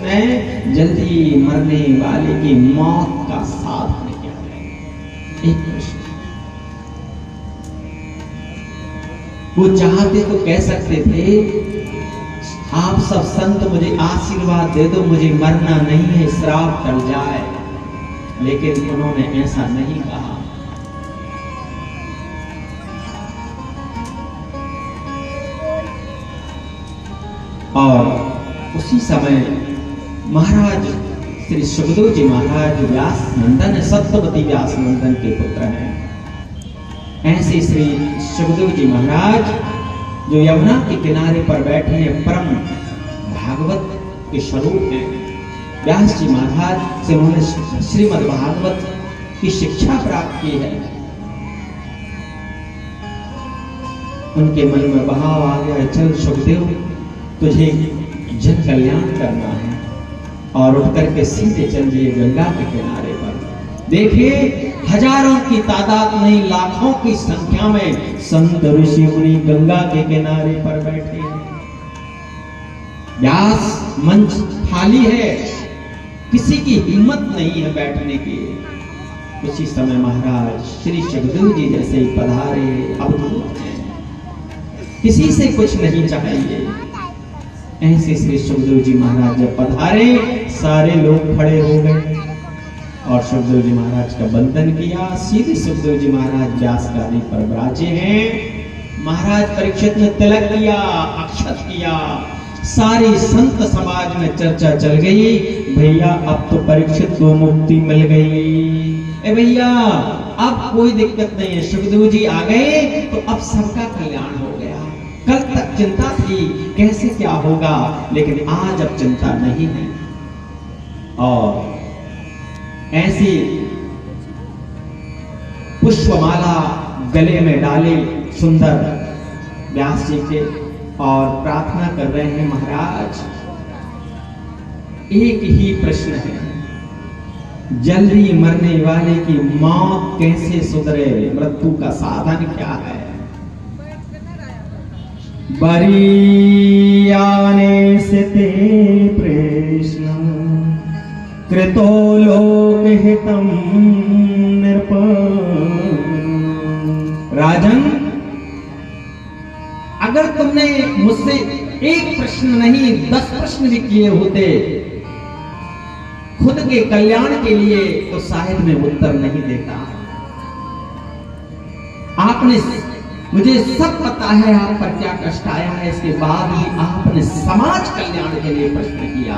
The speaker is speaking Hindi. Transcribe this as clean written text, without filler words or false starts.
प्रश्न है, जल्दी मरने वाले की मौत का साधन क्या है? एक प्रश्न। वो चाहते तो कह सकते थे, आप सब संत मुझे आशीर्वाद दे दो, मुझे मरना नहीं है, श्राप टल जाए, लेकिन उन्होंने ऐसा नहीं कहा। और उसी समय महाराज श्री सुखदेव जी महाराज व्यास नंदन, सत्यवती व्यास नंदन के पुत्र हैं। ऐसे श्री सुखदेव जी महाराज जो यमुना के किनारे पर बैठे हैं, परम भागवत के स्वरूप हैं। व्यास जी महाराज से उन्होंने श्रीमद् भागवत की शिक्षा प्राप्त की है। उनके मन में भाव आ गया, चल सुखदेव, तुझे जन कल्याण करना है, और उठ करके सीधे चल दिए गंगा के किनारे पर। देखिए, हजारों की तादाद नहीं, लाखों की संख्या में संत ऋषि मुनि गंगा के किनारे पर बैठे हैं। व्यास मंच खाली है, किसी की हिम्मत नहीं है बैठने की। उसी समय महाराज श्री सुखदेव जी जैसे ही पधारे, अवधूत हैं, किसी से कुछ नहीं चाहिए। ऐसे श्री सुखदेव जी महाराज जब पधारे, सारे लोग खड़े हो गए और सुखदेव जी महाराज का वंदन किया। सीधे सुखदेव जी महाराज व्यास गादी पर विराजे हैं। महाराज परीक्षित ने तिलक किया, अक्षत किया। सारी संत समाज में चर्चा चल गई, भैया अब तो परीक्षित को मुक्ति मिल गई। ए भैया, अब कोई दिक्कत नहीं है, सुखदेव जी आ गए तो अब सबका कल्याण हो गया। कल तक चिंता थी कैसे क्या होगा, लेकिन आज अब चिंता नहीं है। और ऐसी पुष्पमाला गले में डाले सुंदर व्यास जी के, और प्रार्थना कर रहे हैं, महाराज एक ही प्रश्न है, जल्दी मरने वाले की मौत कैसे सुधरे, मृत्यु का साधन क्या है? बरीयाने से ते प्रश्न कृतो लोकहितं नृप। राजन, अगर तुमने मुझसे एक प्रश्न नहीं 10 प्रश्न भी किए होते खुद के कल्याण के लिए, तो शायद मैं उत्तर नहीं देता। आपने, मुझे सब पता है आप पर क्या कष्ट आया है, इसके बाद ही आपने समाज कल्याण के लिए प्रश्न किया।